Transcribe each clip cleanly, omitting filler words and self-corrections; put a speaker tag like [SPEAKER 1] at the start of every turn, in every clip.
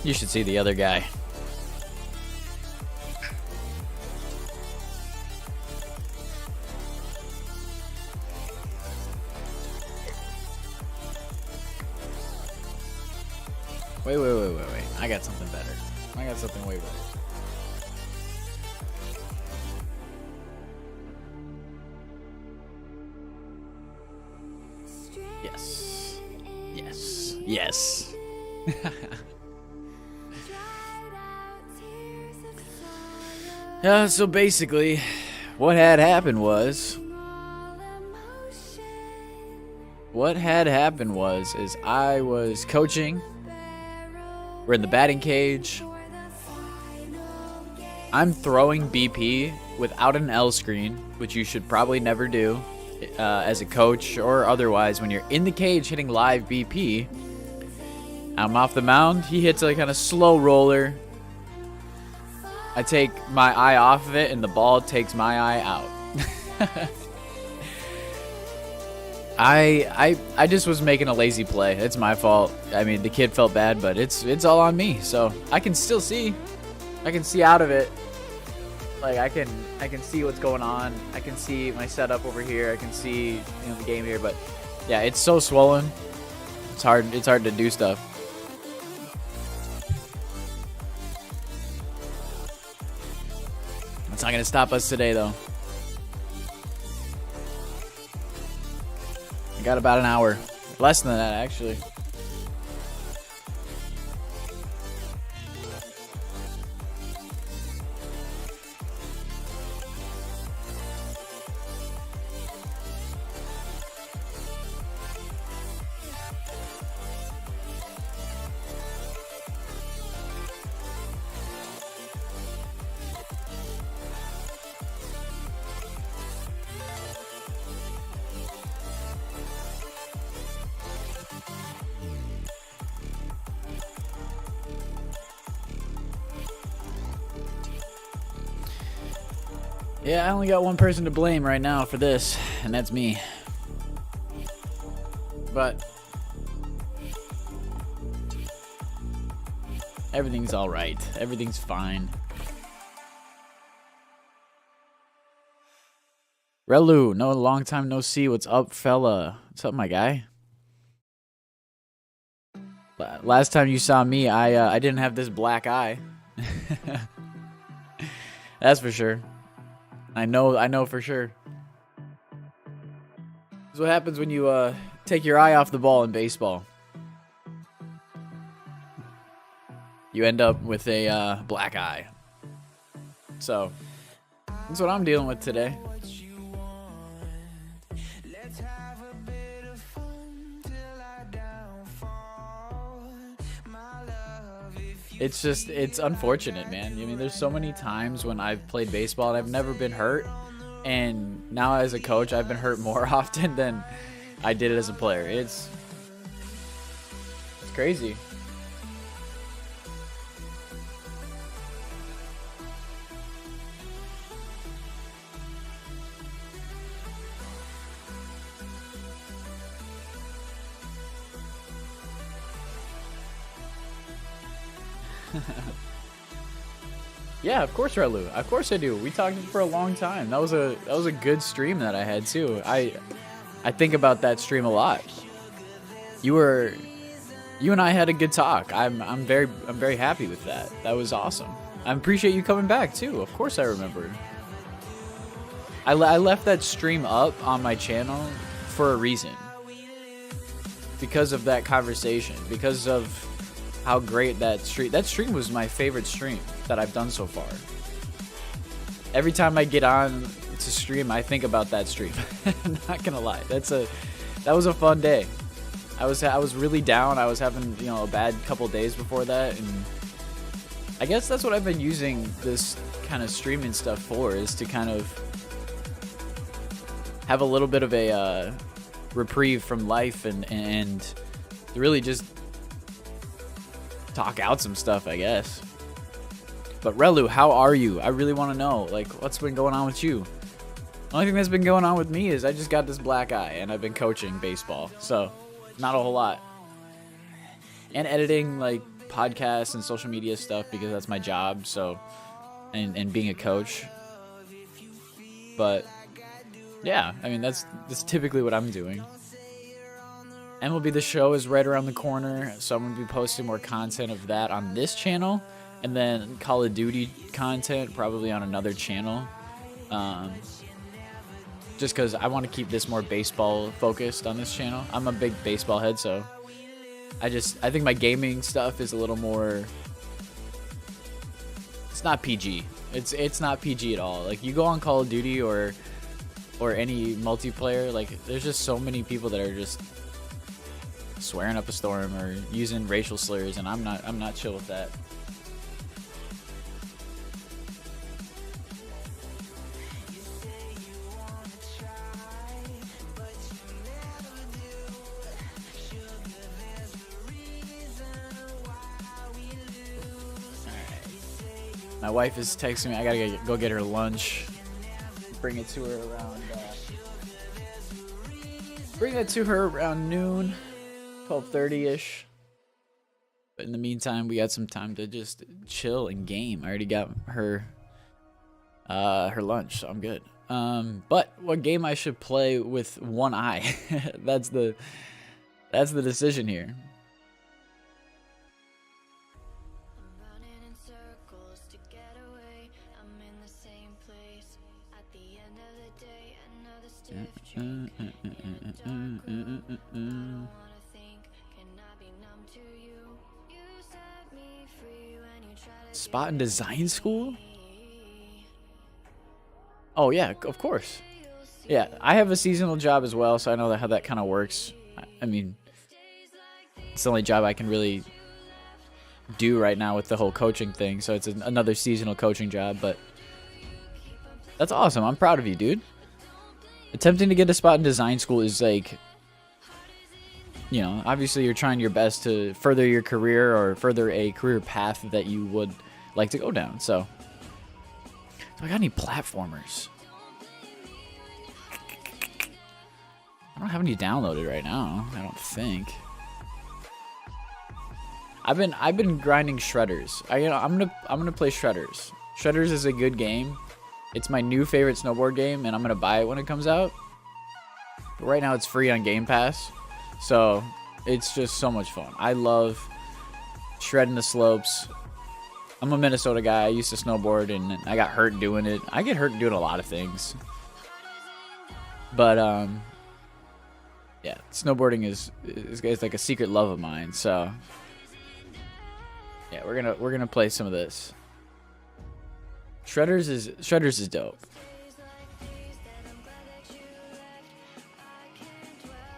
[SPEAKER 1] You should see the other guy. Wait. I got something better. I got something way better. Yes. Yes. Yes. So basically, what had happened was is I was coaching. We're in the batting cage. I'm throwing BP without an L screen, which you should probably never do as a coach or otherwise when you're in the cage hitting live BP. I'm off the mound. He hits a kind of slow roller. I take my eye off of it, and the ball takes my eye out. I just was making a lazy play. It's my fault. I mean, the kid felt bad, but it's all on me. So I can still see. I can see out of it. Like I can see what's going on. I can see my setup over here. I can see the game here. But yeah, it's so swollen. It's hard to do stuff. It's not gonna stop us today, though. I got about an hour. Less than that, actually. Yeah, I only got one person to blame right now for this, and that's me. But everything's all right. Everything's fine. Relu, no, long time no see. What's up, fella? What's up, my guy? Last time you saw me, I didn't have this black eye. That's for sure. I know for sure. This is what happens when you take your eye off the ball in baseball. You end up with a black eye. So that's what I'm dealing with today. It's unfortunate, man. I mean, there's so many times when I've played baseball and I've never been hurt. And now as a coach, I've been hurt more often than I did as a player. It's crazy. Yeah, of course, Relu. Of course I do. We talked for a long time. That was a good stream that I had too. I think about that stream a lot. You and I had a good talk. I'm very happy with that. That was awesome. I appreciate you coming back too. Of course I remember. I left that stream up on my channel for a reason. Because of that conversation. Because of how great that stream was. My favorite stream that I've done so far. Every time I get on to stream, I think about that stream. I'm not gonna lie. That was a fun day. I was really down. I was having a bad couple days before that, and I guess that's what I've been using this kind of streaming stuff for, is to kind of have a little bit of a reprieve from life and really just talk out some stuff, I guess. But Relu, how are you? I really want to know, like, what's been going on with you? The only thing that's been going on with me is I just got this black eye and I've been coaching baseball, so not a whole lot. And editing like podcasts and social media stuff because that's my job. So, and being a coach. But yeah, I mean that's typically what I'm doing. MLB The Show is right around the corner, so I'm gonna be posting more content of that on this channel, and then Call of Duty content probably on another channel. Just because I want to keep this more baseball focused on this channel. I'm a big baseball head, so I think my gaming stuff is a little more. It's not PG. It's not PG at all. Like you go on Call of Duty or any multiplayer, like there's just so many people that are just swearing up a storm or using racial slurs, and I'm not chill with that. My wife is texting me. I gotta go get her lunch. Bring it to her around. Bring it to her around noon, 12:30ish. But in the meantime, we got some time to just chill and game. I already got her her lunch, so I'm good. But what game I should play with one eye? That's the decision here. Spot and design school? Oh yeah, of course. Yeah, I have a seasonal job as well, so I know how that kind of works. I mean, it's the only job I can really do right now with the whole coaching thing, so it's another seasonal coaching job, but that's awesome. I'm proud of you, dude. Attempting to get a spot in design school is like, you know, obviously you're trying your best to further your career or further a career path that you would like to go down. So, do I got any platformers? I don't have any downloaded right now. I don't think. I've been grinding Shredders. I'm gonna play Shredders. Shredders is a good game. It's my new favorite snowboard game, and I'm gonna buy it when it comes out. But right now, it's free on Game Pass, so it's just so much fun. I love shredding the slopes. I'm a Minnesota guy. I used to snowboard, and I got hurt doing it. I get hurt doing a lot of things, but yeah, snowboarding is like a secret love of mine. So yeah, we're gonna play some of this. Shredders is dope.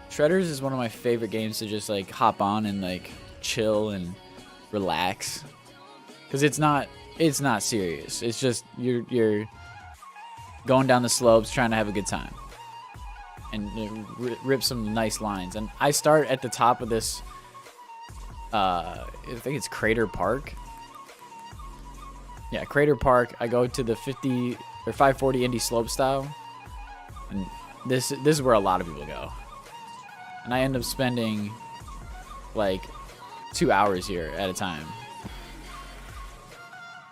[SPEAKER 1] Shredders is one of my favorite games to just like hop on and like chill and relax, because it's not serious. It's just you're going down the slopes trying to have a good time and rip some nice lines. And I start at the top of this. I think it's Crater Park. Yeah, Crater Park. I go to the 50 or 540 indie slope style, and this is where a lot of people go. And I end up spending like 2 hours here at a time,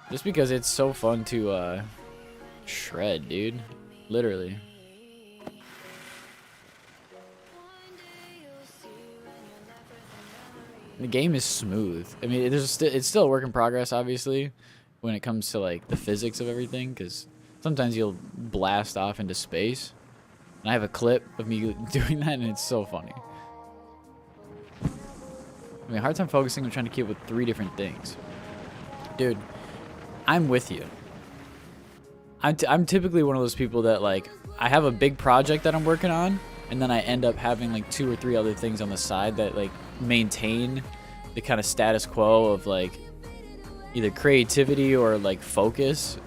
[SPEAKER 1] just because it's so fun to shred, dude. Literally. The game is smooth. I mean, it's still a work in progress, obviously, when it comes to like the physics of everything, because sometimes you'll blast off into space, and I have a clip of me doing that, and it's so funny. I mean, hard time focusing. I'm trying to keep with 3 different things. Dude, I'm with you. I'm typically one of those people that like, I have a big project that I'm working on, and then I end up having like 2 or 3 other things on the side that like maintain the kind of status quo of like either creativity or like focus.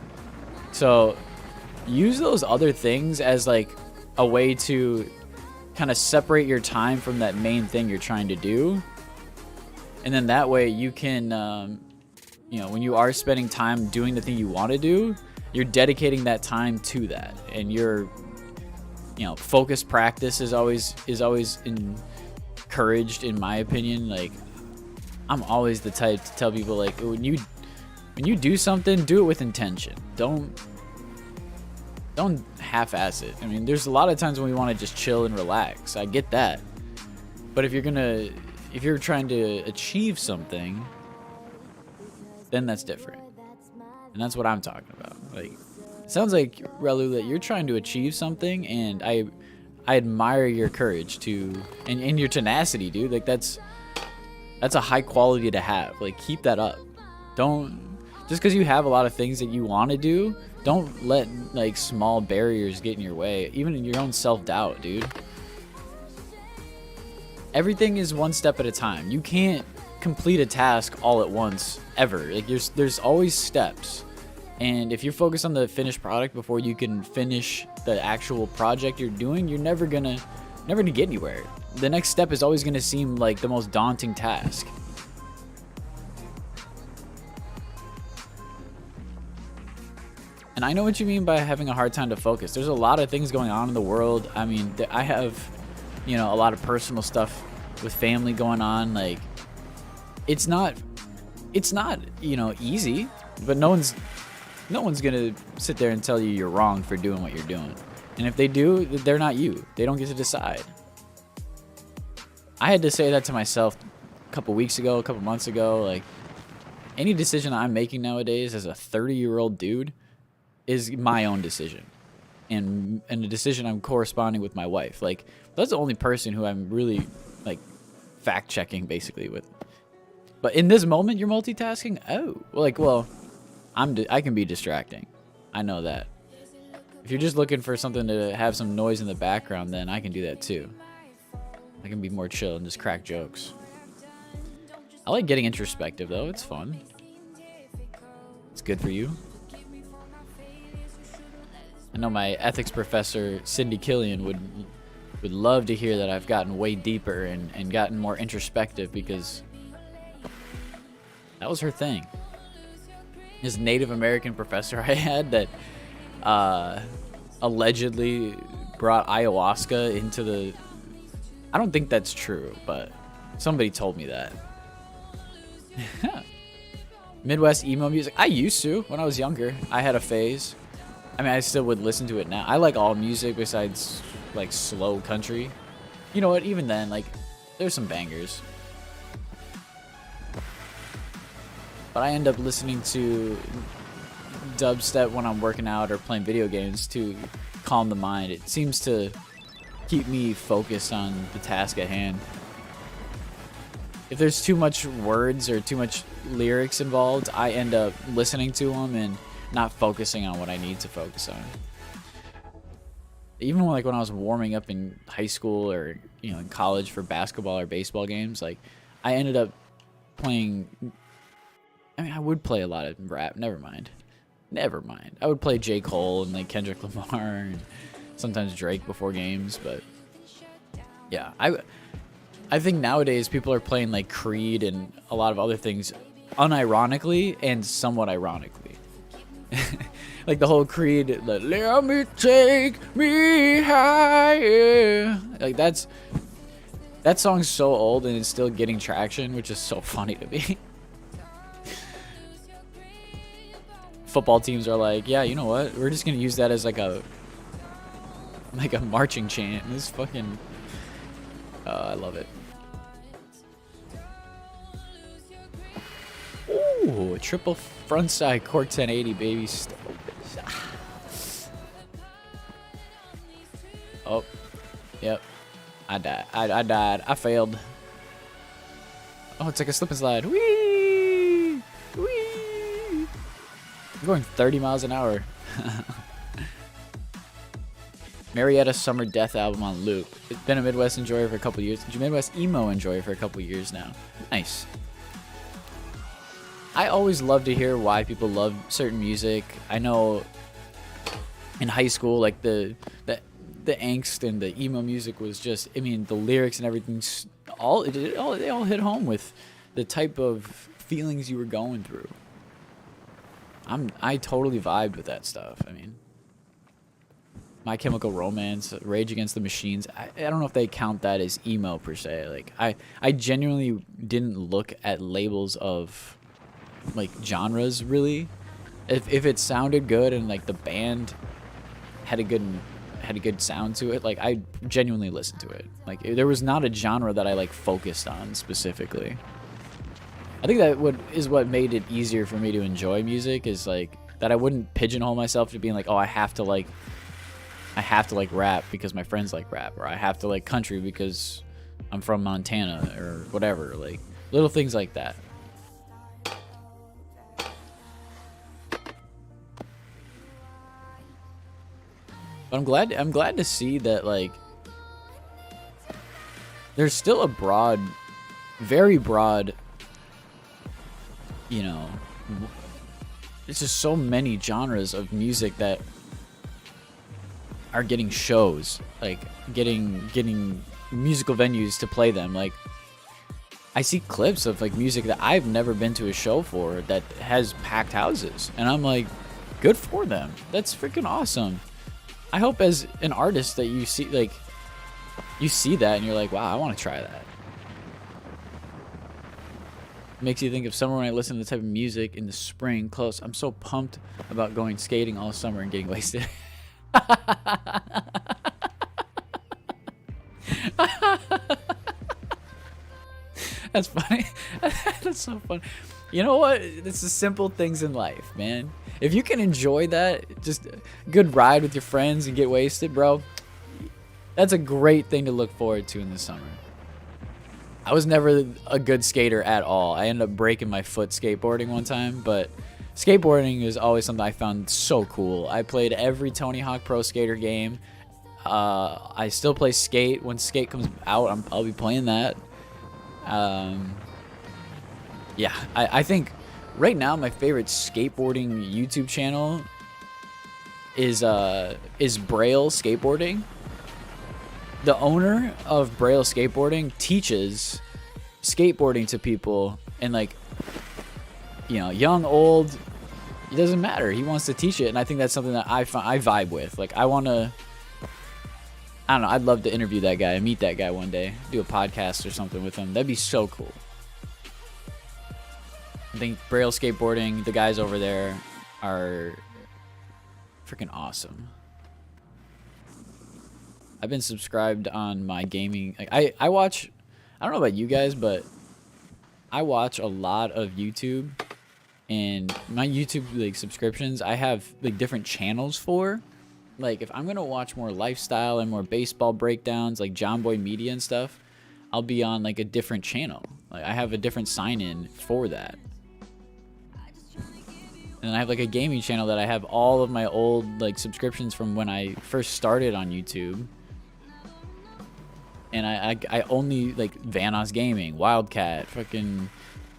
[SPEAKER 1] So use those other things as like a way to kind of separate your time from that main thing you're trying to do, and then that way you can you know, when you are spending time doing the thing you want to do, you're dedicating that time to that, and you're, you know, focused practice is always encouraged, in my opinion. Like, I'm always the type to tell people, like, when you do something, do it with intention. Don't half-ass it. I mean, there's a lot of times when we want to just chill and relax. I get that. But if you're trying to achieve something, then that's different. And that's what I'm talking about. Like, it sounds like, Relu, that you're trying to achieve something, and I admire your courage and your tenacity, dude. Like, that's a high quality to have. Like, keep that up. Just because you have a lot of things that you want to do, don't let, like, small barriers get in your way. Even in your own self-doubt, dude. Everything is one step at a time. You can't complete a task all at once, ever. Like, there's always steps. And if you're focused on the finished product before you can finish the actual project you're doing, you're never gonna get anywhere. The next step is always gonna seem like the most daunting task. And I know what you mean by having a hard time to focus. There's a lot of things going on in the world. I mean, I have, a lot of personal stuff with family going on. Like, it's not, easy, but no one's gonna sit there and tell you you're wrong for doing what you're doing. And if they do, they're not you. They don't get to decide. I had to say that to myself a couple months ago. Like, any decision I'm making nowadays as a 30-year-old dude is my own decision. And a decision I'm corresponding with my wife. Like, that's the only person who I'm really, like, fact-checking, basically, with. But in this moment, you're multitasking? Oh. Well, I can be distracting. I know that. If you're just looking for something to have some noise in the background, then I can do that too. I can be more chill and just crack jokes. I like getting introspective, though. It's fun. It's good for you. I know my ethics professor, Cindy Killian, would love to hear that I've gotten way deeper and gotten more introspective, because that was her thing. This Native American professor I had that allegedly brought ayahuasca into the... I don't think that's true, but somebody told me that. Midwest emo music. I used to when I was younger. I had a phase. I mean, I still would listen to it now. I like all music besides, like, slow country. You know what? Even then, like, there's some bangers. But I end up listening to dubstep when I'm working out or playing video games to calm the mind. It seems to keep me focused on the task at hand. If there's too much words or too much lyrics involved, I end up listening to them and not focusing on what I need to focus on. Even when I was warming up in high school or in college for basketball or baseball games, like, I ended up playing... I mean, I would play a lot of rap. Never mind. I would play J. Cole and, like, Kendrick Lamar and sometimes Drake before games, but yeah, I think nowadays people are playing, like, Creed and a lot of other things unironically and somewhat ironically. Like the whole Creed, like, let me take me higher. Like, that song's so old and it's still getting traction, which is so funny to me. Football teams are like, yeah, you know what? We're just gonna use that as like a marching chant. This fucking, I love it. Ooh, triple frontside cork 1080, baby. Oh, yep. I died. I died. I failed. Oh, it's like a slip and slide. Whee! Whee! I'm going 30 miles an hour. Marietta Summer Death album on loop. It's been a Midwest enjoyer for a couple years. Midwest emo enjoyer for a couple years now. Nice. I always love to hear why people love certain music. I know in high school, like the angst and the emo music was just, I mean, the lyrics and everything, they all hit home with the type of feelings you were going through. I totally vibed with that stuff. I mean, My Chemical Romance, Rage Against the Machines. I don't know if they count that as emo per se. Like I genuinely didn't look at labels of like genres really. If it sounded good and like the band had a good sound to it, like I genuinely listened to it. Like there was not a genre that I like focused on specifically. I think that is what made it easier for me to enjoy music, is like that I wouldn't pigeonhole myself to being like, oh, I have to like rap because my friends like rap, or I have to like country because I'm from Montana or whatever. Like little things like that. But I'm glad to see that like there's still a broad, very broad, you know, it's just so many genres of music that are getting shows, like getting musical venues to play them. Like I see clips of like music that I've never been to a show for that has packed houses, and I'm like, good for them. That's freaking awesome. I hope as an artist that you see that and you're like, wow, I want to try that. It makes you think of summer when I listen to the type of music in the spring. Close. I'm so pumped about going skating all summer and getting wasted. That's funny. That's so fun. You know what? It's the simple things in life, man. If you can enjoy that, just a good ride with your friends and get wasted, bro, that's a great thing to look forward to in the summer. I was never a good skater at all. I ended up breaking my foot skateboarding one time, but skateboarding is always something I found so cool. I played every Tony Hawk Pro Skater game. I still play Skate. When Skate comes out, I'll be playing that. Yeah, I think right now my favorite skateboarding YouTube channel is Braille Skateboarding. The owner of Braille Skateboarding teaches skateboarding to people, and like, you know, young, old, it doesn't matter. He wants to teach it, and I think that's something that I vibe with. Like I don't know, I'd love to interview that guy, meet that guy one day, do a podcast or something with him. That'd be so cool. I think Braille Skateboarding, the guys over there are freaking awesome. I've been subscribed on my gaming. Like I watch, I don't know about you guys, but I watch a lot of YouTube, and my YouTube like subscriptions, I have like different channels for. Like if I'm gonna watch more lifestyle and more baseball breakdowns, like John Boy Media and stuff, I'll be on like a different channel. Like I have a different sign in for that. And I have like a gaming channel that I have all of my old like subscriptions from when I first started on YouTube. And I only like Vanoss Gaming, Wildcat, fucking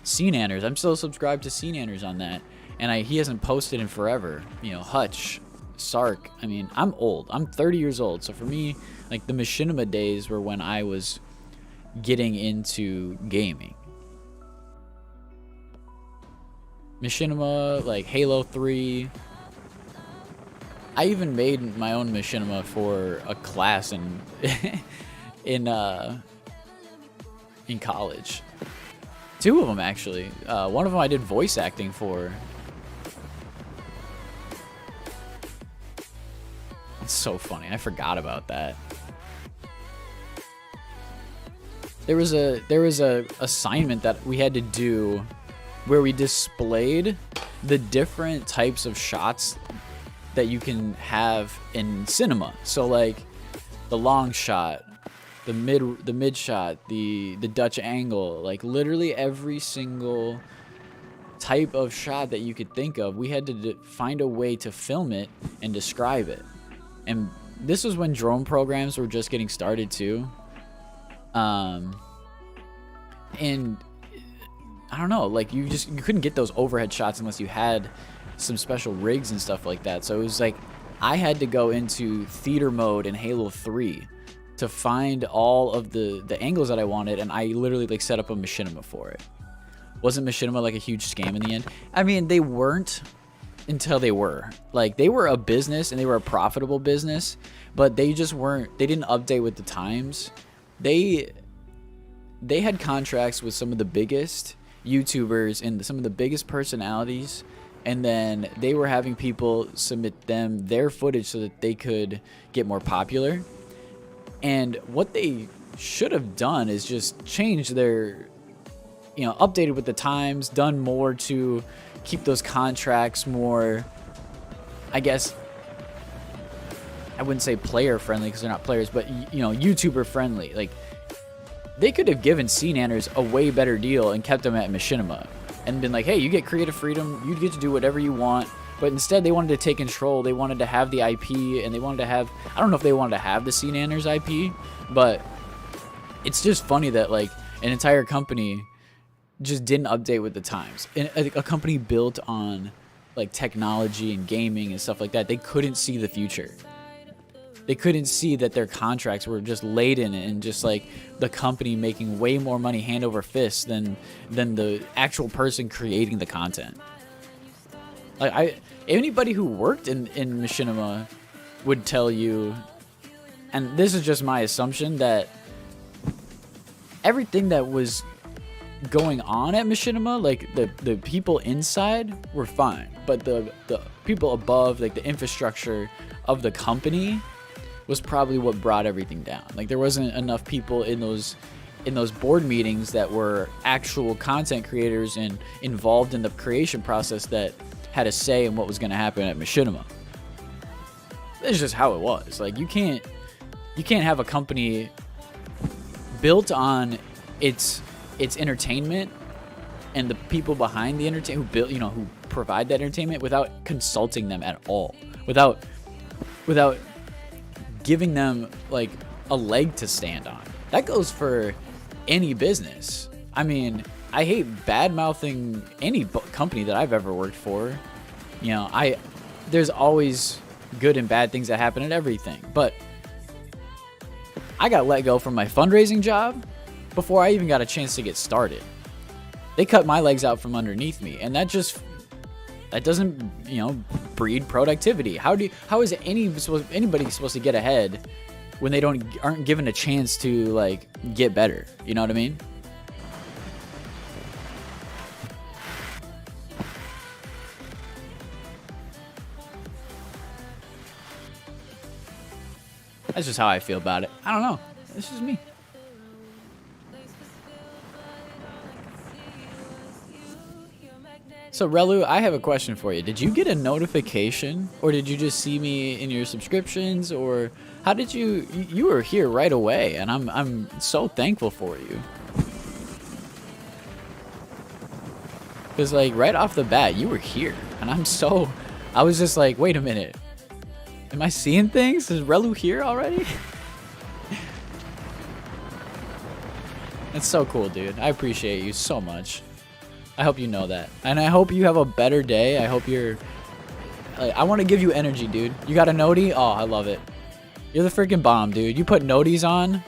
[SPEAKER 1] Cnanners. I'm still subscribed to Cnanners on that. And he hasn't posted in forever. You know, Hutch, Sark. I mean, I'm old. I'm 30 years old. So for me, like the Machinima days were when I was getting into gaming. Machinima, like Halo 3. I even made my own Machinima for a class in college. 2 of them actually. One of them I did voice acting for. It's so funny. I forgot about that. There was a assignment that we had to do where we displayed the different types of shots that you can have in cinema. So like the long shot, the mid shot, the Dutch angle, like literally every single type of shot that you could think of, we had to find a way to film it and describe it. And this was when drone programs were just getting started too. And I don't know, like you couldn't get those overhead shots unless you had some special rigs and stuff like that. So it was like I had to go into theater mode in Halo 3 to find all of the angles that I wanted, and I literally like set up a machinima for it. Wasn't machinima like a huge scam in the end? I mean, they weren't, until they were. Like, they were a business and they were a profitable business, but they just weren't, they didn't update with the times. They had contracts with some of the biggest YouTubers and some of the biggest personalities, and then they were having people submit them their footage so that they could get more popular. And what they should have done is just change their, you know, updated with the times, done more to keep those contracts more, I guess, I wouldn't say player friendly because they're not players, but, you know, YouTuber friendly. Like, they could have given SeaNanners a way better deal and kept them at Machinima and been like, hey, you get creative freedom, you get to do whatever you want. But instead, they wanted to take control. They wanted to have the IP, and they wanted to have, I don't know if they wanted to have the SeaNanners IP, but it's just funny that, like, an entire company just didn't update with the times. And a company built on, like, technology and gaming and stuff like that, they couldn't see the future. They couldn't see that their contracts were just laden and just like the company making way more money hand over fist than the actual person creating the content. Like, anybody who worked in Machinima would tell you, and this is just my assumption, that everything that was going on at Machinima, like the people inside were fine, but the people above, like the infrastructure of the company, was probably what brought everything down. Like, there wasn't enough people in those board meetings that were actual content creators and involved in the creation process that had a say in what was going to happen at Machinima. It's just how it was. Like, you can't have a company built on its entertainment and the people behind the entertainment who build, you know, who provide that entertainment without consulting them at all, without giving them like a leg to stand on. That goes for any business. I mean, I hate bad mouthing any company that I've ever worked for. You know, there's always good and bad things that happen at everything, but I got let go from my fundraising job before I even got a chance to get started. They cut my legs out from underneath me, and that doesn't, you know, breed productivity. How is anybody supposed to get ahead when they aren't given a chance to, like, get better? You know what I mean? That's just how I feel about it. I don't know. This is me. So, Relu, I have a question for you. Did you get a notification, or did you just see me in your subscriptions, or how did you were here right away, and I'm so thankful for you. Because, like, right off the bat, you were here, and I was just like, wait a minute. Am I seeing things? Is Relu here already? It's so cool, dude. I appreciate you so much. I hope you know that. And I hope you have a better day. I hope you're... I want to give you energy, dude. You got a Noti? Oh, I love it. You're the freaking bomb, dude. You put Notis on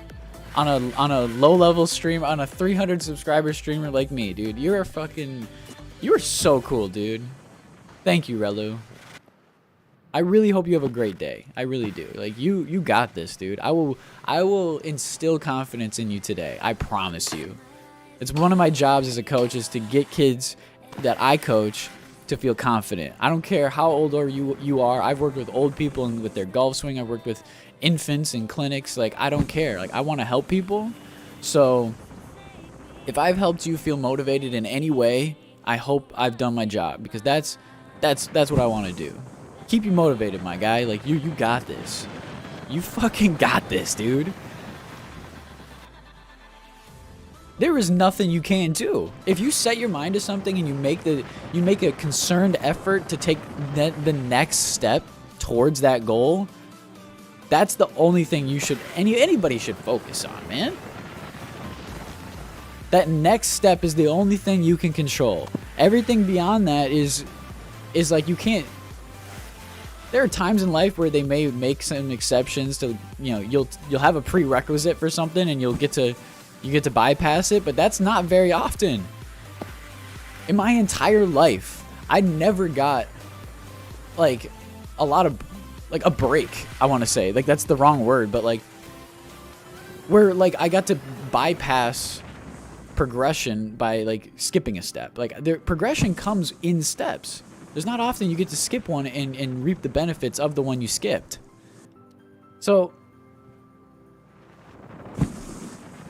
[SPEAKER 1] a low-level stream, on a 300 subscriber streamer like me, dude. You are so cool, dude. Thank you, Relu. I really hope you have a great day. I really do. Like, you got this, dude. I will instill confidence in you today. I promise you. It's one of my jobs as a coach is to get kids that I coach to feel confident. I don't care how old or you are. I've worked with old people and with their golf swing. I've worked with infants in clinics. Like, I don't care. Like, I want to help people. So if I've helped you feel motivated in any way, I hope I've done my job, because that's what I want to do. Keep you motivated, my guy. Like, you got this. You fucking got this, dude. There is nothing you can't do. If you set your mind to something and you make a concerned effort to take the next step towards that goal, that's the only thing anybody should focus on, man. That next step is the only thing you can control. Everything beyond that is like, you can't. There are times in life where they may make some exceptions to, you know, you'll have a prerequisite for something and you get to bypass it, but that's not very often. In my entire life, I never got like a lot of like a break, I want to say. Like that's the wrong word, but like where like I got to bypass progression by like skipping a step. Like the progression comes in steps. There's not often you get to skip one and reap the benefits of the one you skipped. So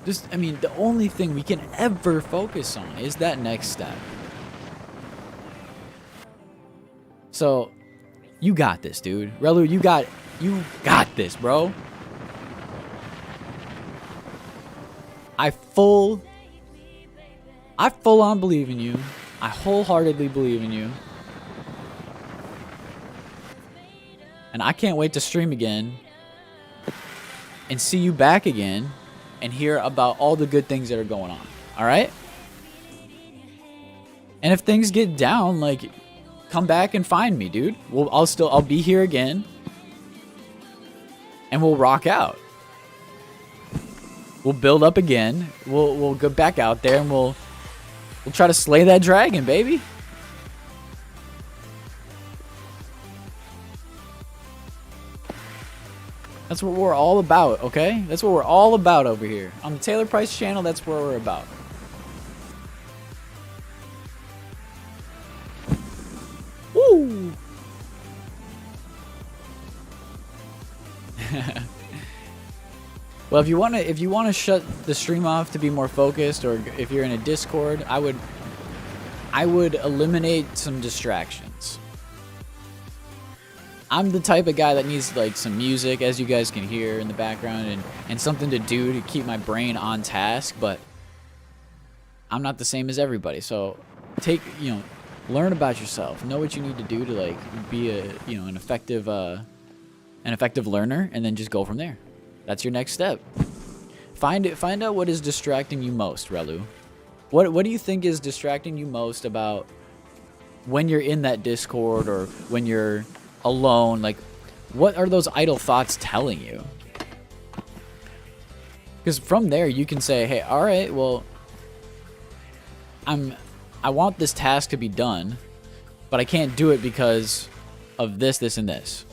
[SPEAKER 1] just, I mean, the only thing we can ever focus on is that next step. So you got this, dude. Relu, you got this, bro. I full on believe in you. I wholeheartedly believe in you. And I can't wait to stream again and see you back again and hear about all the good things that are going on. All right? And if things get down, like, come back and find me, dude. I'll be here again. And we'll rock out. We'll build up again. We'll go back out there and we'll try to slay that dragon, baby. That's what we're all about, okay? That's what we're all about over here. On the Taylor Price channel, that's what we're about. Woo! Well, if you want to shut the stream off to be more focused, or if you're in a Discord, I would eliminate some distractions. I'm the type of guy that needs like some music, as you guys can hear in the background, and something to do to keep my brain on task, but I'm not the same as everybody. So learn about yourself, know what you need to do to like be an effective learner, and then just go from there. That's your next step. Find out what is distracting you most, Relu. What do you think is distracting you most about when you're in that Discord or when you're alone? Like, what are those idle thoughts telling you? Because from there you can say, hey, all right, well, I want this task to be done, but I can't do it because of this, this, and this.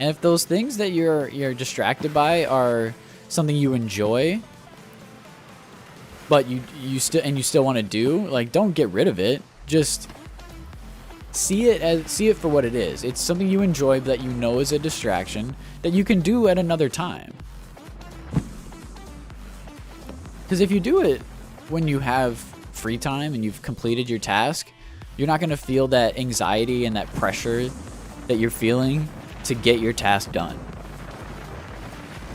[SPEAKER 1] And if those things that you're distracted by are something you enjoy, but you still want to do, like, don't get rid of it. Just see it for what it is. It's something you enjoy that you know is a distraction that you can do at another time. Because if you do it when you have free time and you've completed your task, you're not going to feel that anxiety and that pressure that you're feeling to get your task done.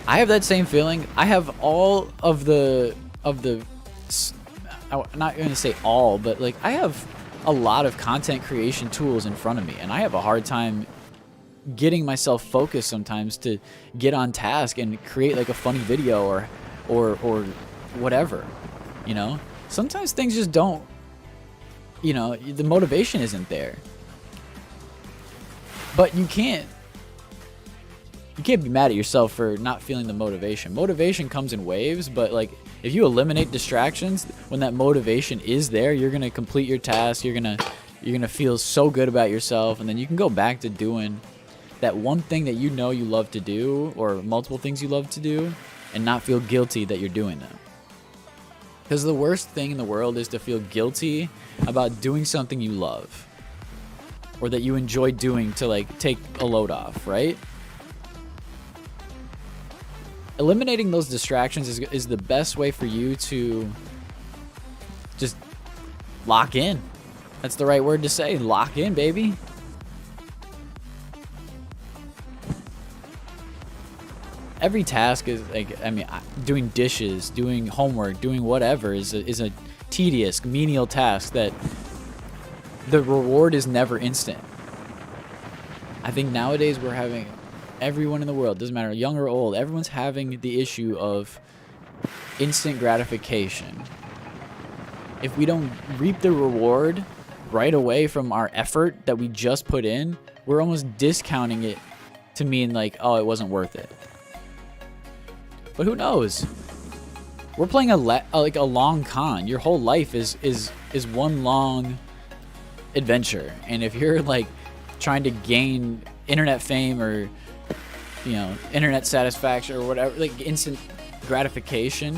[SPEAKER 1] I have that same feeling. I have all of the I'm not going to say all, but like I have a lot of content creation tools in front of me, and I have a hard time getting myself focused sometimes to get on task and create like a funny video or whatever, you know? Sometimes things just don't, the motivation isn't there. But you can't be mad at yourself for not feeling the motivation. Motivation comes in waves, but like if you eliminate distractions, when that motivation is there, you're going to complete your task, you're going to feel so good about yourself, and then you can go back to doing that one thing that you know you love to do, or multiple things you love to do, and not feel guilty that you're doing them. Because the worst thing in the world is to feel guilty about doing something you love, or that you enjoy doing to like take a load off, right? Eliminating those distractions is the best way for you to just lock in. That's the right word to say. Lock in, baby. Every task is like, doing dishes, doing homework, doing whatever is a tedious, menial task that the reward is never instant. I think nowadays we're having, everyone in the world, doesn't matter, young or old, everyone's having the issue of instant gratification. If we don't reap the reward right away from our effort that we just put in, we're almost discounting it to mean like, oh, it wasn't worth it. But who knows? We're playing like a long con. Your whole life is one long adventure. And if you're like trying to gain internet fame or internet satisfaction or whatever, like instant gratification,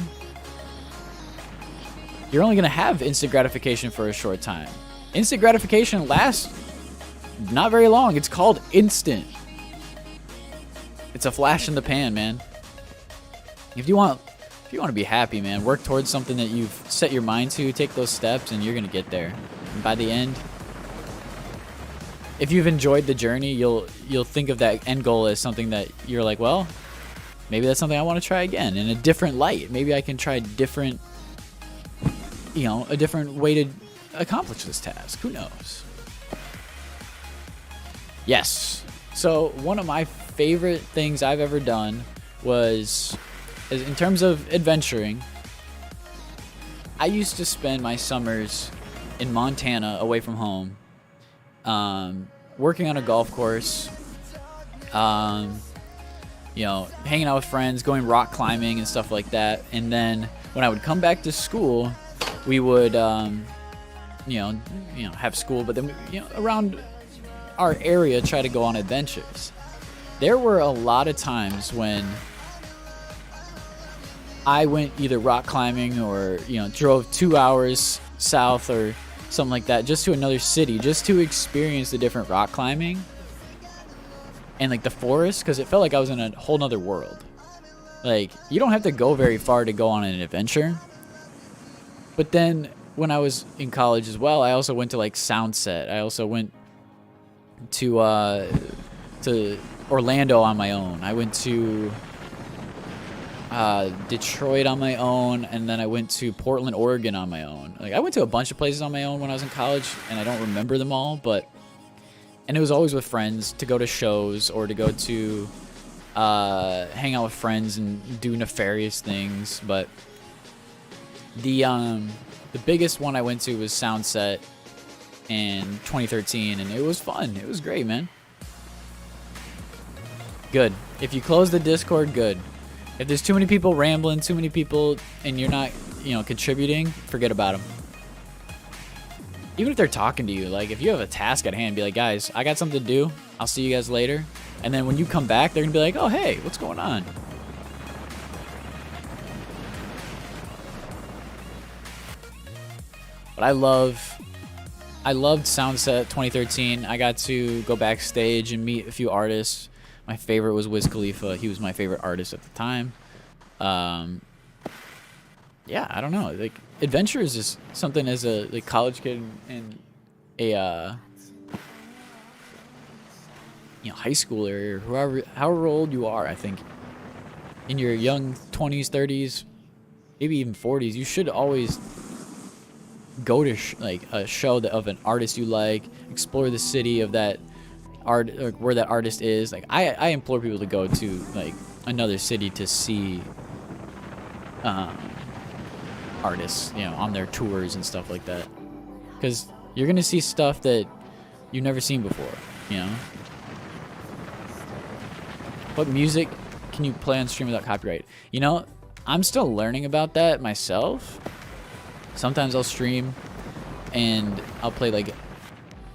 [SPEAKER 1] you're only gonna have instant gratification for a short time. Instant gratification lasts not very long. It's called instant. It's a flash in the pan, man. If you want to be happy, man, work towards something that you've set your mind to, take those steps, and you're gonna get there. And by the end, if you've enjoyed the journey, you'll think of that end goal as something that you're like, well, maybe that's something I want to try again in a different light. Maybe I can try a different way to accomplish this task. Who knows? Yes. So one of my favorite things I've ever done was, in terms of adventuring, I used to spend my summers in Montana away from home, working on a golf course, hanging out with friends, going rock climbing and stuff like that. And then when I would come back to school, we would, have school, but then, around our area, try to go on adventures. There were a lot of times when I went either rock climbing or, drove 2 hours south or something like that, just to another city, just to experience the different rock climbing and like the forest, because it felt like I was in a whole nother world. Like, you don't have to go very far to go on an adventure. But then when I was in college as well, I also went to like Soundset. I also went to Orlando on my own. I went to Detroit on my own, and then I went to Portland, Oregon on my own. Like, I went to a bunch of places on my own when I was in college, and I don't remember them all, and it was always with friends, to go to shows or to go to hang out with friends and do nefarious things. But the biggest one I went to was Soundset in 2013, and it was fun. It was great, man. Good. If you close the Discord, good. If there's too many people rambling, too many people, and you're not, contributing, forget about them. Even if they're talking to you, like, if you have a task at hand, be like, guys, I got something to do. I'll see you guys later. And then when you come back, they're going to be like, oh, hey, what's going on? But I loved Soundset 2013. I got to go backstage and meet a few artists. My favorite was Wiz Khalifa. He was my favorite artist at the time. Yeah, I don't know. Like, adventure is just something as a college kid and a high schooler, or however old you are. I think in your young 20s, 30s, maybe even 40s, you should always go to a show of an artist you like, explore the city of that art, or where that artist is. Like, I implore people to go to like another city to see artists, on their tours and stuff like that, because you're gonna see stuff that you've never seen before. What music can you play on stream without copyright? I'm still learning about that myself. Sometimes I'll stream and I'll play like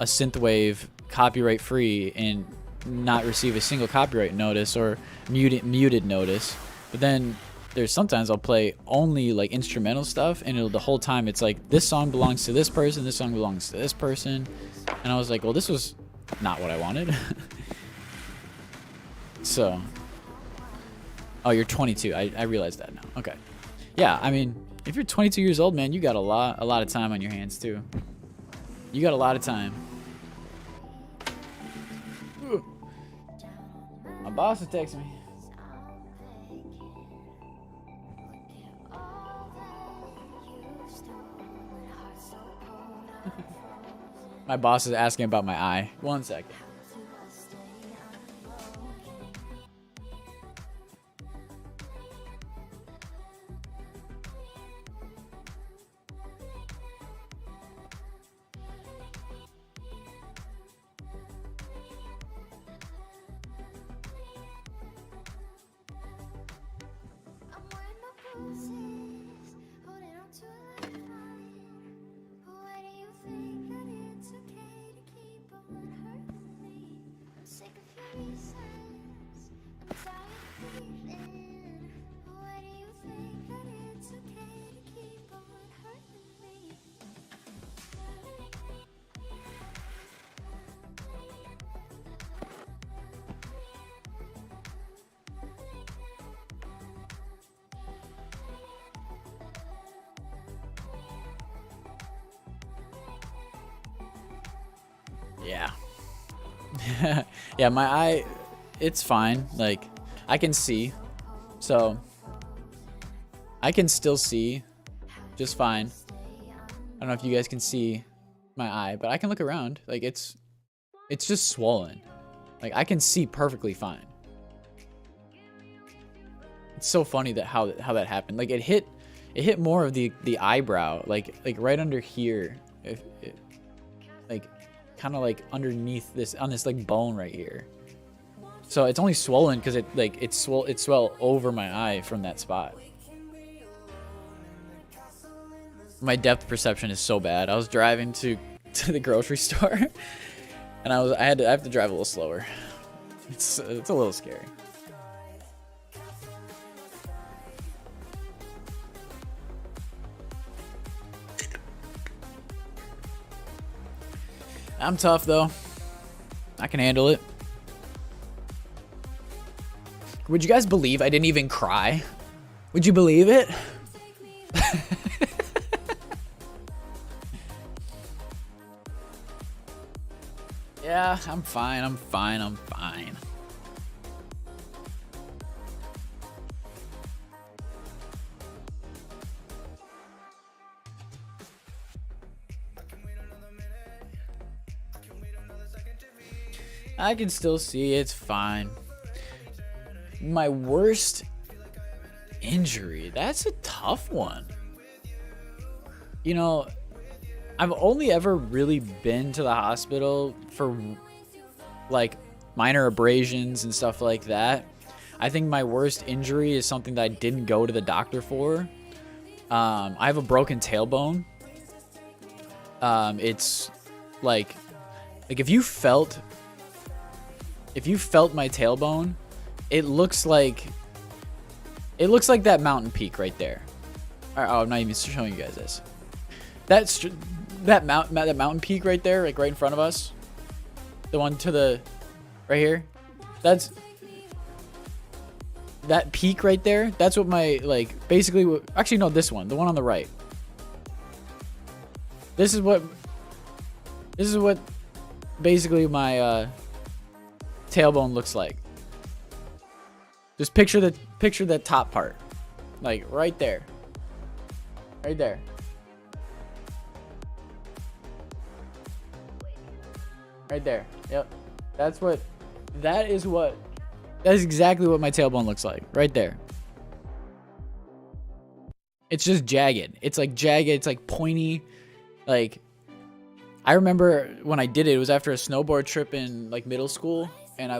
[SPEAKER 1] a synthwave copyright free and not receive a single copyright notice or muted notice. But then there's sometimes I'll play only like instrumental stuff, and the whole time it's like, this song belongs to this person, this song belongs to this person. And I was like, well, this was not what I wanted. So, oh, you're 22. I realized that now. Okay. Yeah, I mean, if you're 22 years old, man, you got a lot of time on your hands too. You got a lot of time. Ugh. My boss is texting me. My boss is asking about my eye. 1 second. Yeah. Yeah, my eye, it's fine. Like, I can see. So, I can still see just fine. I don't know if you guys can see my eye, but I can look around. Like, it's just swollen. Like, I can see perfectly fine. It's so funny that how that happened. Like, it hit more of the eyebrow, like right under here. Like, kind of like underneath this, on this like bone right here. So it's only swollen because it swelled over my eye from that spot. My depth perception is so bad. I was driving to the grocery store, and I have to drive a little slower. It's a little scary. I'm tough though. I can handle it. Would you guys believe I didn't even cry? Would you believe it? Yeah, I'm fine. I'm fine. I'm fine. I can still see. It's fine. My worst injury. That's a tough one. You know, I've only ever really been to the hospital for like minor abrasions and stuff like that. I think my worst injury is something that I didn't go to the doctor for. I have a broken tailbone. It's like if you felt my tailbone, it looks like that mountain peak right there. Oh, I'm not even showing you guys this. That mountain peak right there, like right in front of us. The one to the right here. That's that peak right there. That's what my basically. Actually, no, this one, the one on the right. This is what basically my tailbone looks like. Just picture that top part, like right there, right there. Right there. Yep. That's exactly what my tailbone looks like. Right there. It's just jagged. It's like jagged. It's like pointy. Like, I remember when I did it, it was after a snowboard trip in like middle school. And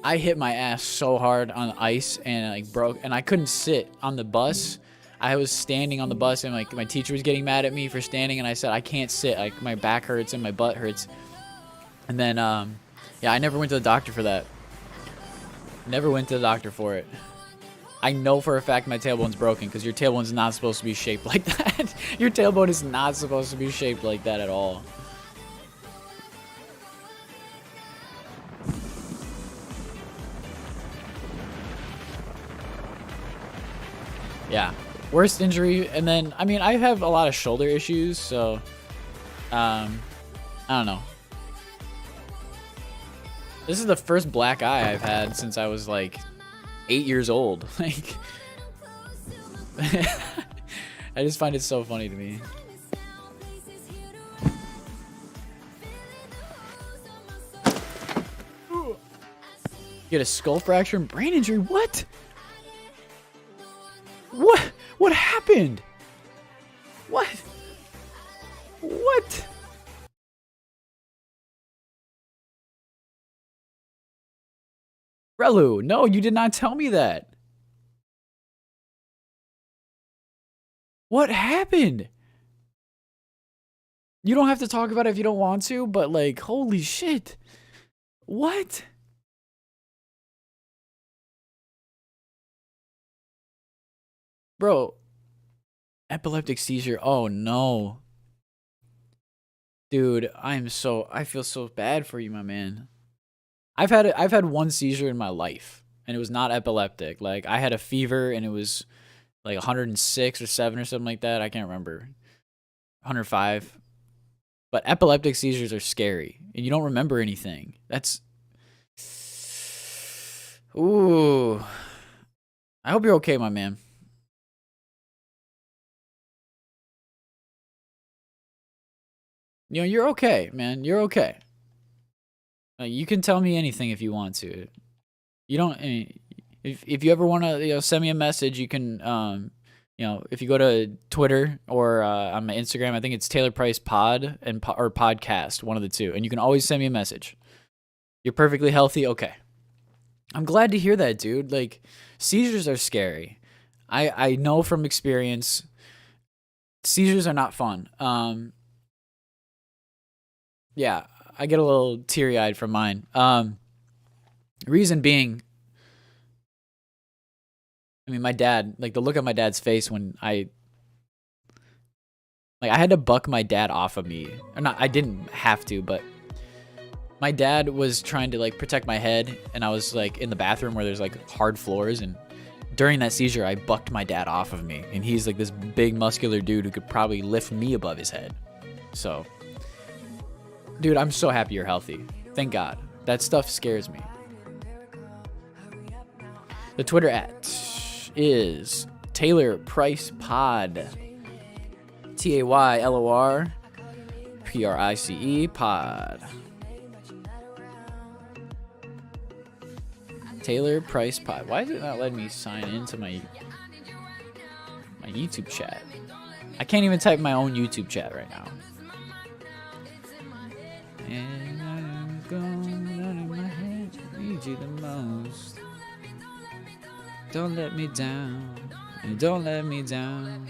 [SPEAKER 1] I hit my ass so hard on ice and like broke. And I couldn't sit on the bus. I was standing on the bus and like my teacher was getting mad at me for standing. And I said, I can't sit. Like my back hurts and my butt hurts. And then, yeah, I never went to the doctor for that. Never went to the doctor for it. I know for a fact my tailbone's broken because your tailbone's not supposed to be shaped like that. Your tailbone is not supposed to be shaped like that at all. Yeah. Worst injury. And then, I mean, I have a lot of shoulder issues, so, I don't know. This is the first black eye I've had since I was like 8 years old. Like, I just find it so funny to me. You get a skull fracture and brain injury? What? What happened? What? What? Relu, no, you did not tell me that. What happened? You don't have to talk about it if you don't want to, but like, holy shit. What? Bro, epileptic seizure. Oh no. Dude, I feel so bad for you, my man. I've had one seizure in my life, and it was not epileptic. Like, I had a fever, and it was like 106 or 7 or something like that. I can't remember. 105. But epileptic seizures are scary, and you don't remember anything. That's... Ooh. I hope you're okay, my man. You know, you're okay, man. You're okay. You can tell me anything if you want to. You don't... If you ever want to, send me a message, you can... if you go to Twitter or on my Instagram, I think it's Taylor Price Pod or Podcast, one of the two. And you can always send me a message. You're perfectly healthy? Okay. I'm glad to hear that, dude. Like, seizures are scary. I know from experience, seizures are not fun. Yeah, I get a little teary-eyed from mine. Reason being, I mean, my dad, like the look on my dad's face when I had to buck my dad off of me. Or not, I didn't have to, but my dad was trying to like protect my head, and I was like in the bathroom where there's like hard floors, and during that seizure, I bucked my dad off of me, and he's like this big muscular dude who could probably lift me above his head. So, dude, I'm so happy you're healthy. Thank God. That stuff scares me. The Twitter is Taylor Price Pod. TAYLOR PRICE Pod. Taylor Price Pod. Why is it not letting me sign into my YouTube chat? I can't even type my own YouTube chat right now. And I'm going out of my head. I need you the most. Don't let me down. Don't let me down.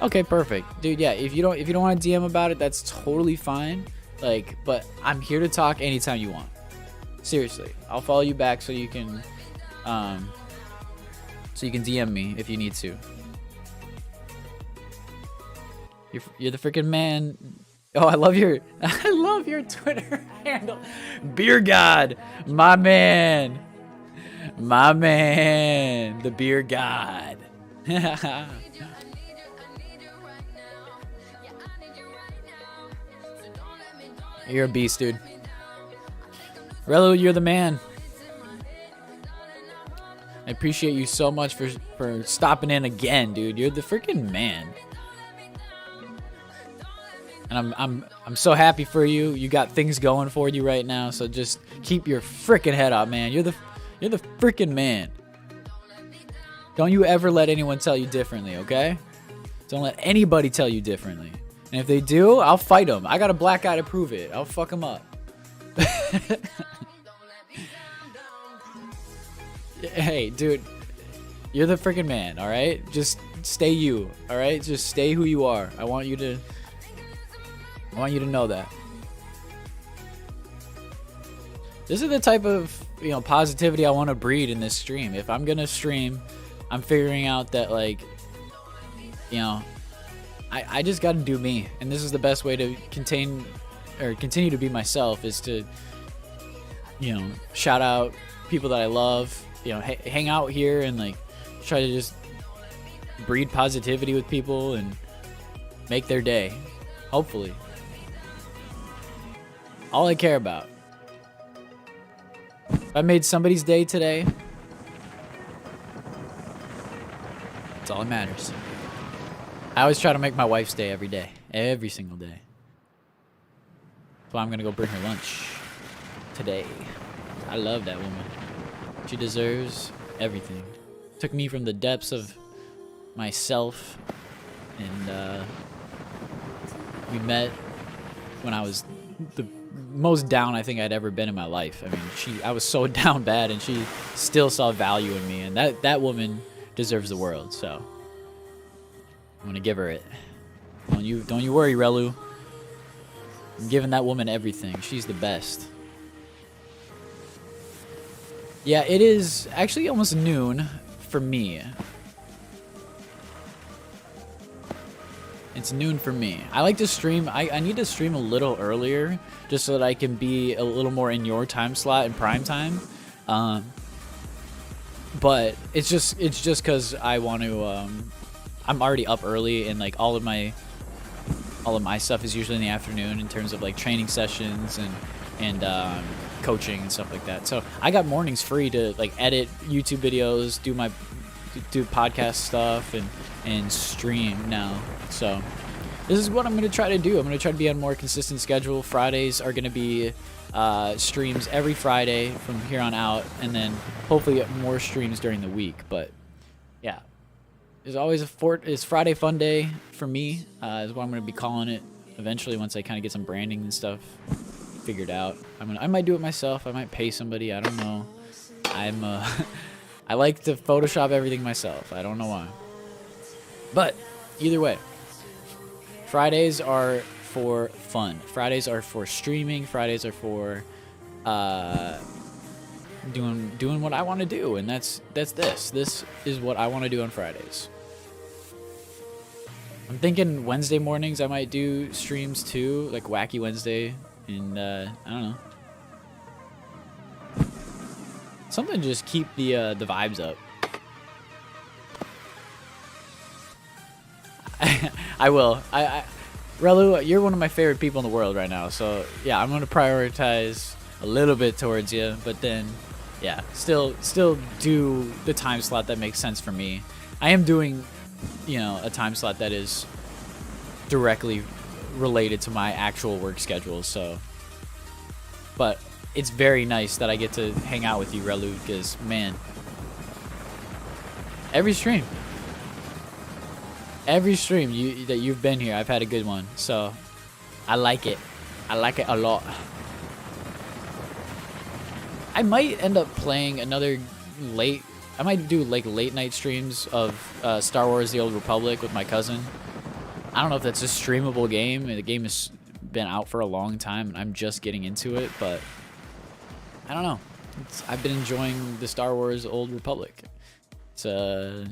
[SPEAKER 1] Okay, perfect. Dude, yeah, if you don't want to DM about it, that's totally fine. Like, but I'm here to talk anytime you want. Seriously. I'll follow you back so you can DM me if you need to. You're the freaking man. Oh, I love your Twitter handle. Beer God, my man, the Beer God. You're a beast, dude. Relu, you're the man. I appreciate you so much for stopping in again, dude. You're the freaking man. And I'm so happy for you. You got things going for you right now, so just keep your freaking head up, man. You're the freaking man. Don't you ever let anyone tell you differently, okay? Don't let anybody tell you differently. And if they do, I'll fight them. I got a black eye to prove it. I'll fuck them up. Hey, dude, you're the freaking man, all right? Just stay you, all right? Just stay who you are. I want you to know that. This is the type of, positivity I want to breed in this stream. If I'm going to stream, I'm figuring out that, like, I just got to do me. And this is the best way to continue to be myself, is to, shout out people that I love, hang out here and, like, try to just breed positivity with people and make their day. Hopefully. All I care about. If I made somebody's day today, that's all that matters. I always try to make my wife's day every day. Every single day. So I'm going to go bring her lunch today. I love that woman. She deserves everything. Took me from the depths of myself, and we met when I was the most down I think I'd ever been in my life. I mean, I was so down bad, and she still saw value in me, and that woman deserves the world. So I'm gonna give her it. Don't you worry, Relu. I'm giving that woman everything. She's the best. Yeah, it is actually almost noon for me. It's noon for me. I like to stream. I need to stream a little earlier just so that I can be a little more in your time slot in prime time. But it's just because I want to I'm already up early, and like all of my stuff is usually in the afternoon in terms of like training sessions and coaching and stuff like that. So I got mornings free to like edit YouTube videos, do podcast stuff, and stream now. So this is what I'm going to try to do. I'm going to try to be on a more consistent schedule. Fridays are going to be streams every Friday from here on out, and then hopefully more streams during the week. But yeah, there's always it's Friday Fun Day for me, is what I'm going to be calling it eventually once I kind of get some branding and stuff figured out. I might do it myself. I might pay somebody. I don't know. I like to Photoshop everything myself. I don't know why. But either way, Fridays are for fun. Fridays are for streaming. Fridays are for doing what I want to do, and that's this. This is what I want to do on Fridays. I'm thinking Wednesday mornings I might do streams too, like Wacky Wednesday, and I don't know. Something to just keep the vibes up. I will. Relu, you're one of my favorite people in the world right now, so yeah, I'm gonna prioritize a little bit towards you, but then, yeah, still do the time slot that makes sense for me. I am doing, a time slot that is directly related to my actual work schedule, so. But it's very nice that I get to hang out with you, Relu, because man, every stream that you've been here, I've had a good one, so I like it. I like it a lot. I might end up playing another I might do like late night streams of Star Wars: The Old Republic with my cousin. I don't know if that's a streamable game. The game has been out for a long time, and I'm just getting into it, but I don't know. I've been enjoying the Star Wars: Old Republic. It's a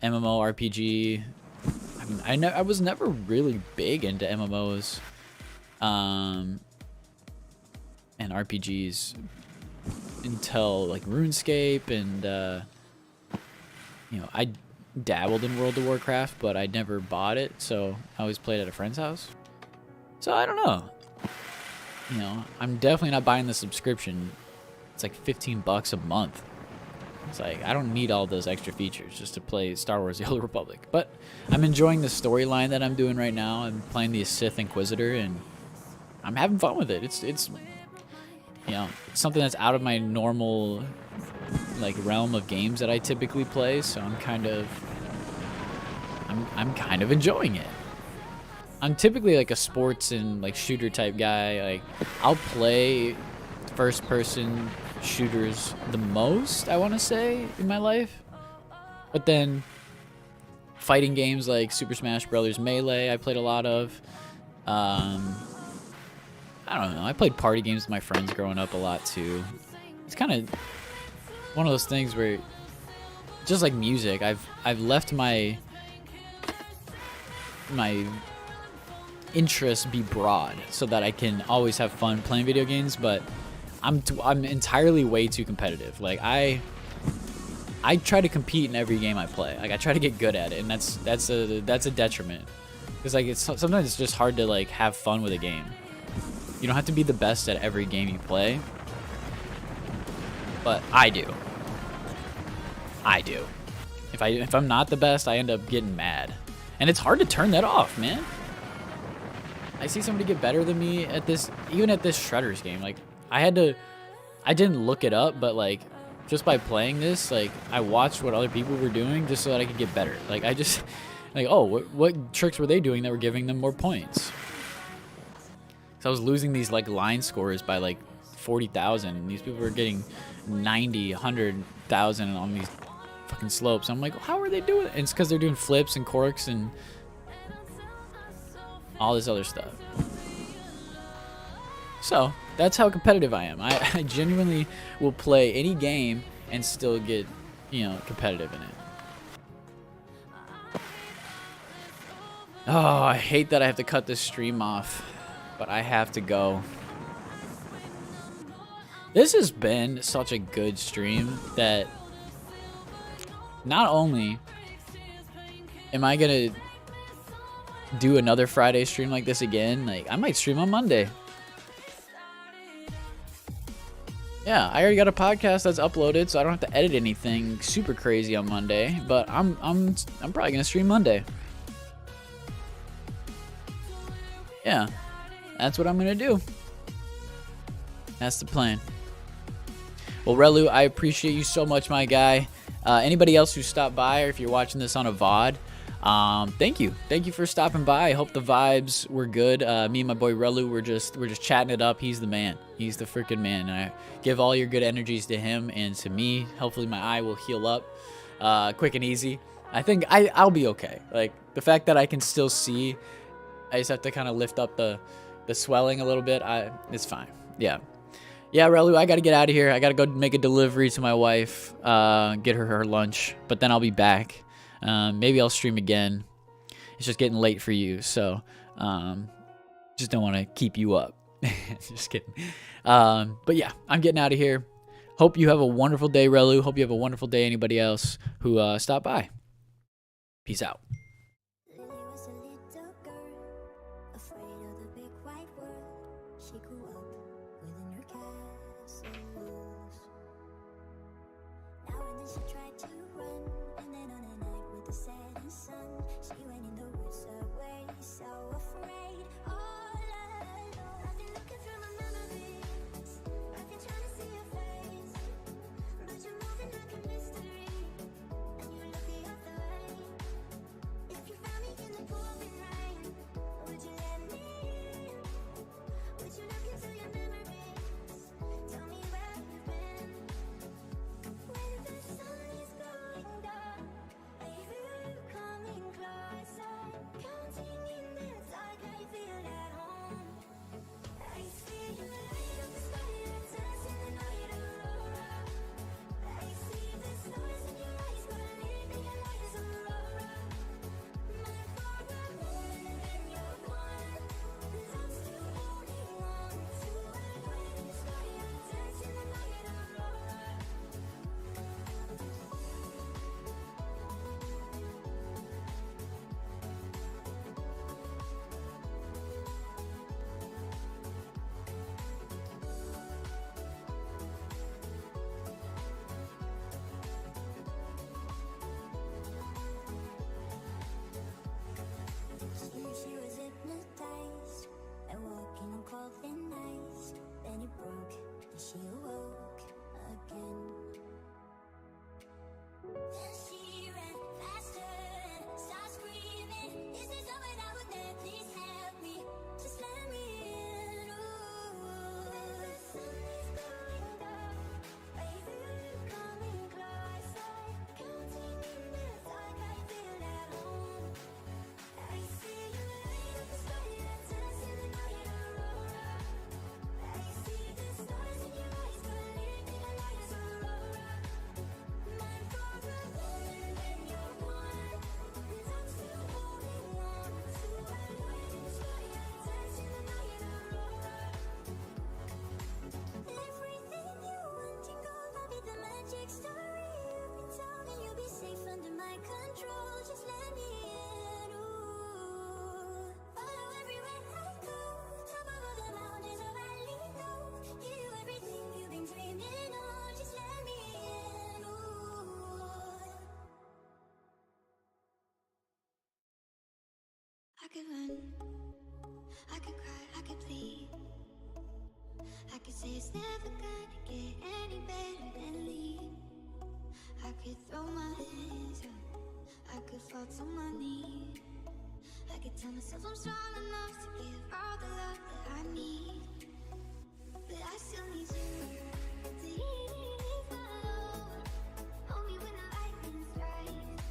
[SPEAKER 1] MMORPG. I was never really big into MMOs and RPGs until like RuneScape, and I dabbled in World of Warcraft, but I never bought it, so I always played at a friend's house. So I don't know. I'm definitely not buying the subscription. It's like $15 a month. It's like, I don't need all those extra features just to play Star Wars: The Old Republic. But I'm enjoying the storyline that I'm doing right now. I'm playing the Sith Inquisitor, and I'm having fun with it. It's something that's out of my normal like realm of games that I typically play, so I'm kind of enjoying it. I'm typically like a sports and like shooter type guy. Like, I'll play first person shooters the most, I want to say, in my life. But then fighting games like Super Smash Bros. Melee I played a lot of. I don't know. I played party games with my friends growing up a lot too. It's kind of one of those things where, just like music, I've left my interests be broad so that I can always have fun playing video games, but I'm entirely way too competitive. Like, I try to compete in every game I play. Like, I try to get good at it, and that's a detriment. Because like sometimes it's just hard to like have fun with a game. You don't have to be the best at every game you play, but I do. If I'm not the best, I end up getting mad, and it's hard to turn that off, man. I see somebody get better than me at this, even at this Shredders game. Like, I didn't look it up, but like, just by playing this, like, I watched what other people were doing just so that I could get better. Like, I just, like, oh, what tricks were they doing that were giving them more points? So I was losing these like line scores by like 40,000, and these people were getting 90, 100,000 on these fucking slopes. I'm like, how are they doing it? And it's because they're doing flips and corks and all this other stuff. So that's how competitive I am. I genuinely will play any game and still get, competitive in it. Oh, I hate that I have to cut this stream off, but I have to go. This has been such a good stream that not only am I gonna do another Friday stream like this again? Like, I might stream on Monday. Yeah, I already got a podcast that's uploaded, so I don't have to edit anything super crazy on Monday. But I'm probably gonna stream Monday. Yeah, that's what I'm gonna do. That's the plan. Well, Relu, I appreciate you so much, my guy. Anybody else who stopped by, or if you're watching this on a VOD, thank you for stopping by. I hope the vibes were good. Me and my boy Relu, we're just chatting it up. He's the man. He's the freaking man. And I give all your good energies to him and to me. Hopefully my eye will heal up quick and easy. I think I'll be okay. Like, the fact that I can still see, I just have to kind of lift up the swelling a little bit. It's fine. Yeah, Relu, I got to get out of here. I got to go make a delivery to my wife, get her lunch, but then I'll be back. Maybe I'll stream again. It's just getting late for you, so just don't want to keep you up. Just kidding. But yeah, I'm getting out of here. Hope you have a wonderful day, Relu. Hope you have a wonderful day, anybody else who stopped by. Peace out.
[SPEAKER 2] I could run, I could cry, I could plead. I could say it's never gonna get any better than leave. I could throw my hands up, I could fall to my knees. I could tell myself I'm strong enough to give all the love that I need. But I still need you to ease my load. Hold me when the lightning strikes.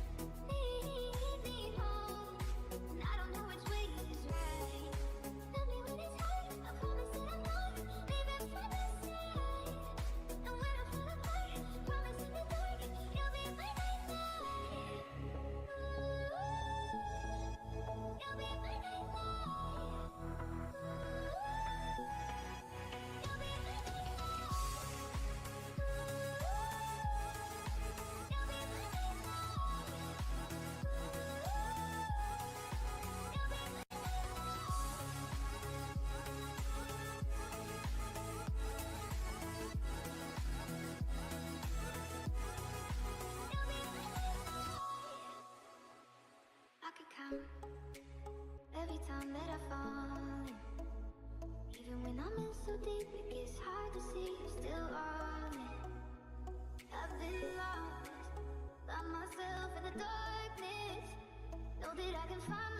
[SPEAKER 2] Lead me home, and I don't know which way is right. Love me when it's hard, I promise that I'm not leaving by my side. And when I fall apart, promise in the dark, you'll be my nightlight. You'll be my nightlight. You'll be my nightlight. time that I fall in. Even when I'm in so deep, it gets hard to see you're still all in. I've been lost by myself in the darkness. Know that I can find